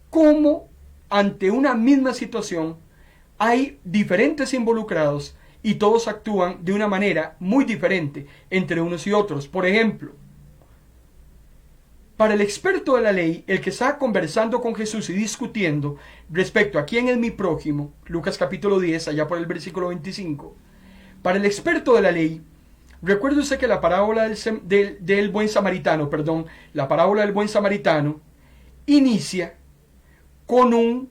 Cómo ante una misma situación hay diferentes involucrados y todos actúan de una manera muy diferente entre unos y otros. Por ejemplo, para el experto de la ley, el que está conversando con Jesús y discutiendo respecto a quién es mi prójimo, Lucas capítulo 10, allá por el versículo 25, para el experto de la ley, recuerde usted que la parábola del buen samaritano, la parábola del buen samaritano inicia con un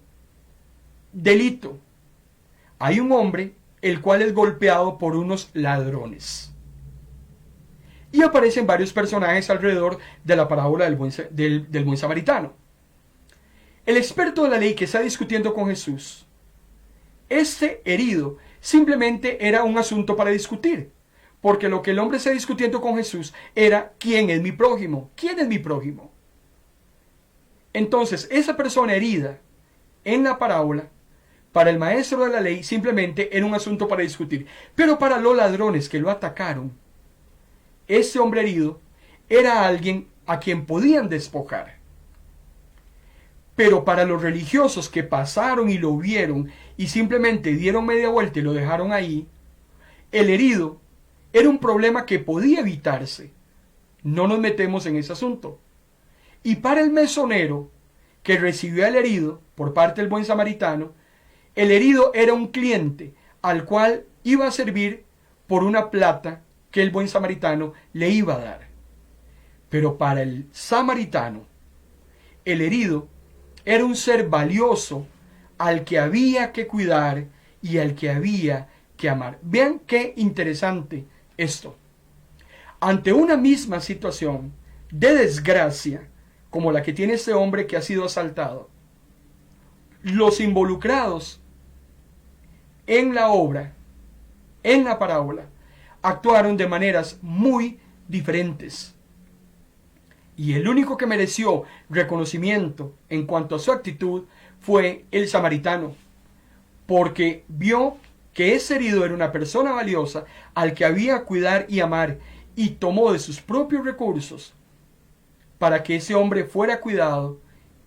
delito. Hay un hombre el cual es golpeado por unos ladrones. Y aparecen varios personajes alrededor de la parábola del buen samaritano. El experto de la ley que está discutiendo con Jesús, este herido simplemente era un asunto para discutir, porque lo que el hombre está discutiendo con Jesús era ¿quién es mi prójimo? ¿Quién es mi prójimo? Entonces, esa persona herida en la parábola, para el maestro de la ley simplemente era un asunto para discutir, pero para los ladrones que lo atacaron, ese hombre herido era alguien a quien podían despojar. Pero para los religiosos que pasaron y lo vieron y simplemente dieron media vuelta y lo dejaron ahí, el herido era un problema que podía evitarse. No nos metemos en ese asunto. Y para el mesonero que recibió al herido por parte del buen samaritano, el herido era un cliente al cual iba a servir por una plata que el buen samaritano le iba a dar. Pero para el samaritano, el herido era un ser valioso al que había que cuidar y al que había que amar. Vean qué interesante esto. Ante una misma situación de desgracia, como la que tiene este hombre que ha sido asaltado, los involucrados en la obra, en la parábola, actuaron de maneras muy diferentes. Y el único que mereció reconocimiento en cuanto a su actitud fue el samaritano, porque vio que ese herido era una persona valiosa al que había que cuidar y amar, y tomó de sus propios recursos para que ese hombre fuera cuidado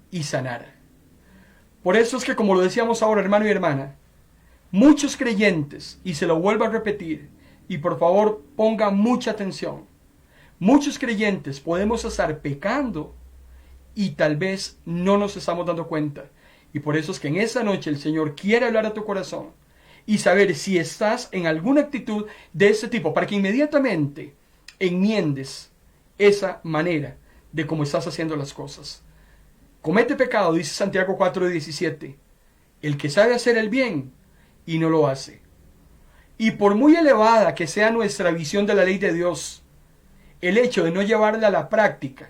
y sanara. Por eso es que, como lo decíamos ahora, hermano y hermana, muchos creyentes, y se lo vuelvo a repetir, y por favor ponga mucha atención, muchos creyentes podemos estar pecando y tal vez no nos estamos dando cuenta. Y por eso es que en esta noche el Señor quiere hablar a tu corazón y saber si estás en alguna actitud de este tipo, para que inmediatamente enmiendes esa manera de cómo estás haciendo las cosas. Comete pecado, dice Santiago 4:17, el que sabe hacer el bien y no lo hace. Y por muy elevada que sea nuestra visión de la ley de Dios, el hecho de no llevarla a la práctica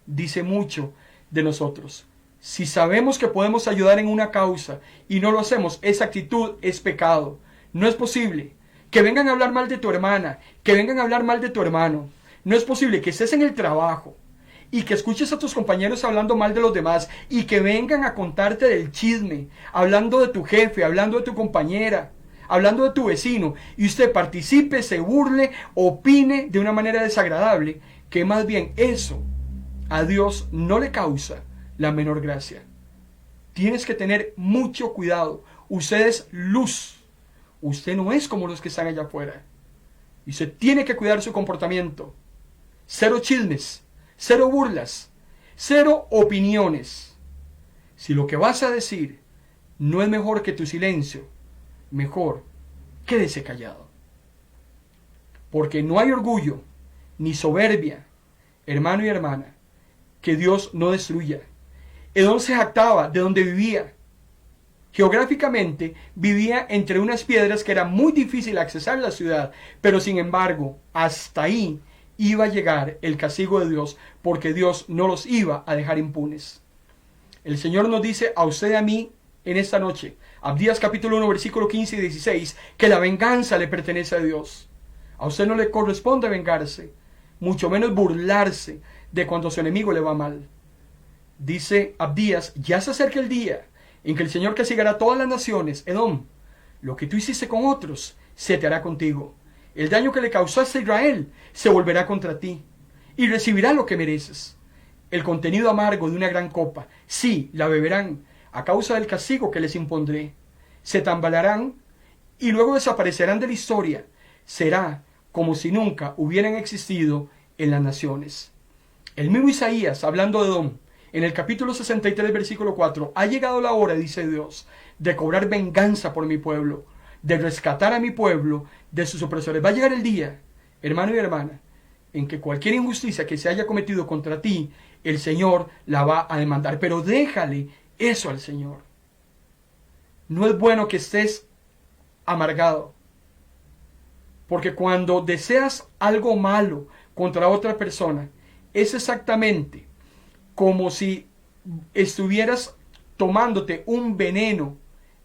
dice mucho de nosotros. Si sabemos que podemos ayudar en una causa y no lo hacemos, esa actitud es pecado. No es posible que vengan a hablar mal de tu hermana, que vengan a hablar mal de tu hermano. No es posible que estés en el trabajo y que escuches a tus compañeros hablando mal de los demás y que vengan a contarte del chisme, hablando de tu jefe, hablando de tu compañera, hablando de tu vecino, y usted participe, se burle, opine de una manera desagradable, que más bien eso a Dios no le causa la menor gracia. Tienes que tener mucho cuidado. Usted es luz. Usted no es como los que están allá afuera. Y usted tiene que cuidar su comportamiento. Cero chismes, cero burlas, cero opiniones. Si lo que vas a decir no es mejor que tu silencio, mejor quédese callado. Porque no hay orgullo ni soberbia, hermano y hermana, que Dios no destruya. Edom se jactaba de donde vivía. Geográficamente vivía entre unas piedras que era muy difícil accesar a la ciudad, pero sin embargo, hasta ahí iba a llegar el castigo de Dios, porque Dios no los iba a dejar impunes. El Señor nos dice a usted y a mí en esta noche, Abdías capítulo 1, versículo 15 y 16, que la venganza le pertenece a Dios. A usted no le corresponde vengarse, mucho menos burlarse de cuando su enemigo le va mal. Dice Abdías, ya se acerca el día en que el Señor castigará a todas las naciones. Edom, lo que tú hiciste con otros, se te hará contigo. El daño que le causaste a Israel se volverá contra ti, y recibirá lo que mereces. El contenido amargo de una gran copa, sí, la beberán, a causa del castigo que les impondré. Se tambalearán y luego desaparecerán de la historia. Será como si nunca hubieran existido en las naciones. El mismo Isaías, hablando de Edom, en el capítulo 63, versículo 4, ha llegado la hora, dice Dios, de cobrar venganza por mi pueblo, de rescatar a mi pueblo de sus opresores. Va a llegar el día, hermano y hermana, en que cualquier injusticia que se haya cometido contra ti, el Señor la va a demandar. Pero déjale eso al Señor. No es bueno que estés amargado, porque cuando deseas algo malo contra otra persona, es exactamente como si estuvieras tomándote un veneno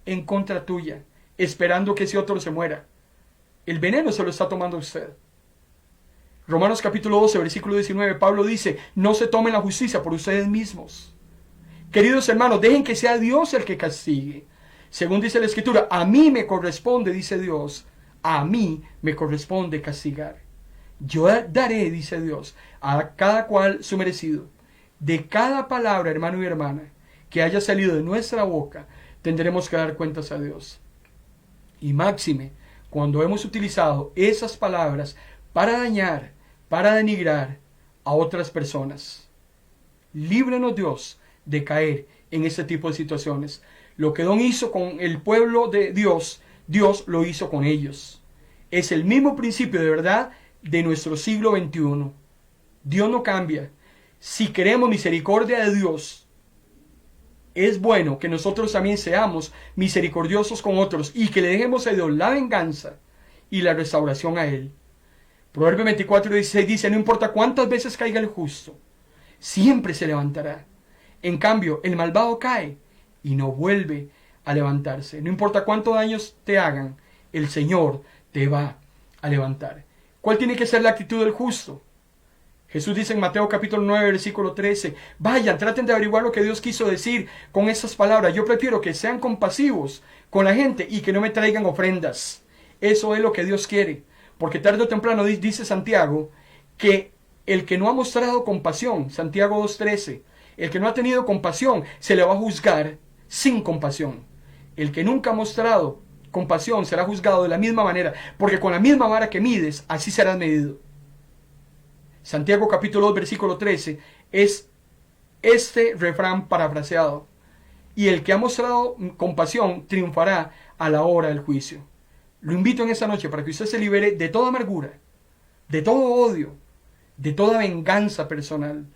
en contra tuya, esperando que ese otro se muera. El veneno se lo está tomando usted. Romanos capítulo 12, versículo 19, Pablo dice, no se tomen la justicia por ustedes mismos. Queridos hermanos, dejen que sea Dios el que castigue. Según dice la Escritura, a mí me corresponde, dice Dios, a mí me corresponde castigar. Yo daré, dice Dios, a cada cual su merecido. De cada palabra, hermano y hermana, que haya salido de nuestra boca, tendremos que dar cuentas a Dios. Y máxime, cuando hemos utilizado esas palabras para dañar, para denigrar a otras personas. Líbrenos Dios de caer en este tipo de situaciones. Lo que Edom hizo con el pueblo de Dios, Dios lo hizo con ellos. Es el mismo principio de verdad de nuestro siglo XXI. Dios no cambia. Si queremos misericordia de Dios, es bueno que nosotros también seamos misericordiosos con otros y que le dejemos a Dios la venganza y la restauración a Él. Proverbios 24:16 dice, no importa cuántas veces caiga el justo, siempre se levantará. En cambio, el malvado cae y no vuelve a levantarse. No importa cuántos daños te hagan, el Señor te va a levantar. ¿Cuál tiene que ser la actitud del justo? Jesús dice en Mateo capítulo 9, versículo 13, vayan, traten de averiguar lo que Dios quiso decir con esas palabras. Yo prefiero que sean compasivos con la gente y que no me traigan ofrendas. Eso es lo que Dios quiere. Porque tarde o temprano dice Santiago que el que no ha mostrado compasión, Santiago 2:13, el que no ha tenido compasión, se le va a juzgar sin compasión. El que nunca ha mostrado compasión será juzgado de la misma manera, porque con la misma vara que mides, así serás medido. Santiago capítulo 2, versículo 13, es este refrán parafraseado. Y el que ha mostrado compasión triunfará a la hora del juicio. Lo invito en esta noche para que usted se libere de toda amargura, de todo odio, de toda venganza personal.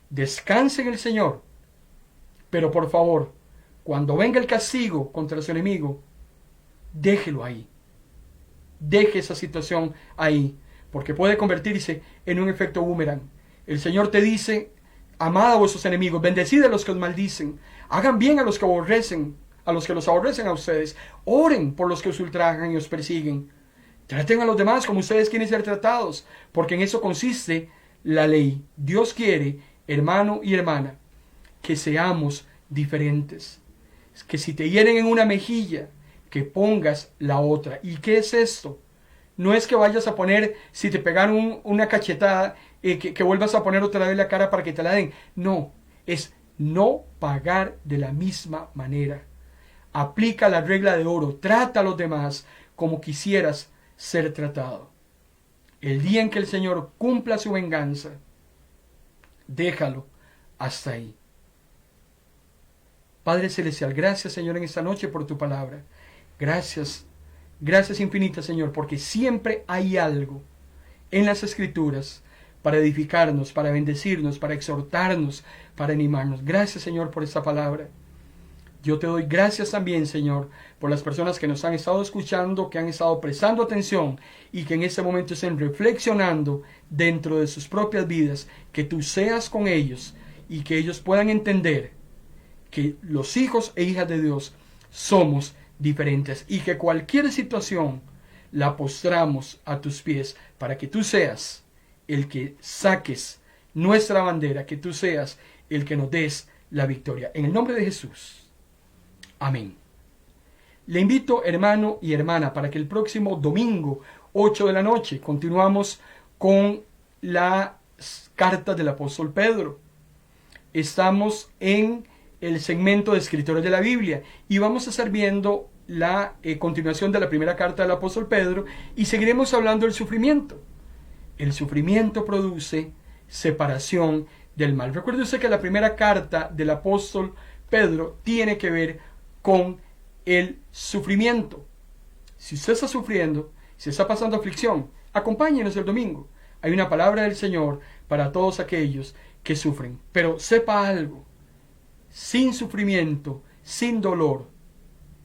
Descanse en el Señor. Pero por favor, cuando venga el castigo contra su enemigo, déjelo ahí. Deje esa situación ahí, porque puede convertirse en un efecto boomerang. El Señor te dice, amad a vuestros enemigos, bendecid a los que os maldicen, hagan bien a los que aborrecen, a los que los aborrecen a ustedes, oren por los que os ultrajan y os persiguen. Traten a los demás como ustedes quieren ser tratados, porque en eso consiste la ley. Dios quiere, hermano y hermana, que seamos diferentes. Que si te hieren en una mejilla, que pongas la otra. ¿Y qué es esto? No es que vayas a poner, si te pegaron una cachetada, que vuelvas a poner otra vez la cara para que te la den. No, es no pagar de la misma manera. Aplica la regla de oro, trata a los demás como quisieras ser tratado. El día en que el Señor cumpla su venganza, déjalo hasta ahí. Padre Celestial, gracias Señor en esta noche por tu palabra. Gracias, gracias infinitas Señor, porque siempre hay algo en las Escrituras para edificarnos, para bendecirnos, para exhortarnos, para animarnos. Gracias Señor por esta palabra. Yo te doy gracias también, Señor, por las personas que nos han estado escuchando, que han estado prestando atención y que en este momento estén reflexionando dentro de sus propias vidas, que tú seas con ellos y que ellos puedan entender que los hijos e hijas de Dios somos diferentes y que cualquier situación la postramos a tus pies para que tú seas el que saques nuestra bandera, que tú seas el que nos des la victoria. En el nombre de Jesús. Amén. Le invito, hermano y hermana, para que el próximo domingo, 8 de la noche, continuamos con las cartas del apóstol Pedro. Estamos en el segmento de escritores de la Biblia y vamos a estar viendo la continuación de la primera carta del apóstol Pedro y seguiremos hablando del sufrimiento. El sufrimiento produce separación del mal. Recuerde usted que la primera carta del apóstol Pedro tiene que ver con el sufrimiento. Si usted está sufriendo, si está pasando aflicción, acompáñenos el domingo. Hay una palabra del Señor para todos aquellos que sufren. Pero sepa algo, sin sufrimiento, sin dolor,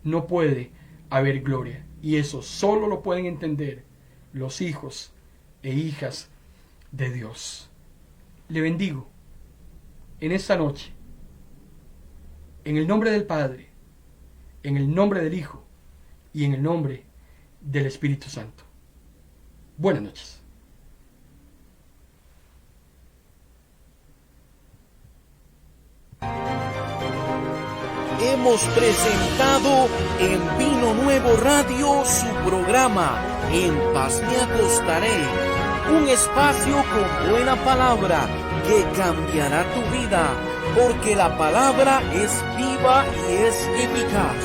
no puede haber gloria. Y eso solo lo pueden entender los hijos e hijas de Dios. Le bendigo en esta noche, en el nombre del Padre, en el nombre del Hijo y en el nombre del Espíritu Santo. Buenas noches. Hemos presentado en Vino Nuevo Radio su programa En Paz Me Acostaré, un espacio con buena palabra que cambiará tu vida, porque la palabra es viva y es eficaz,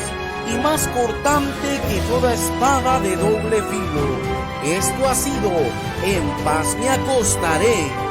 y más cortante que toda espada de doble filo. Esto ha sido En Paz Me Acostaré.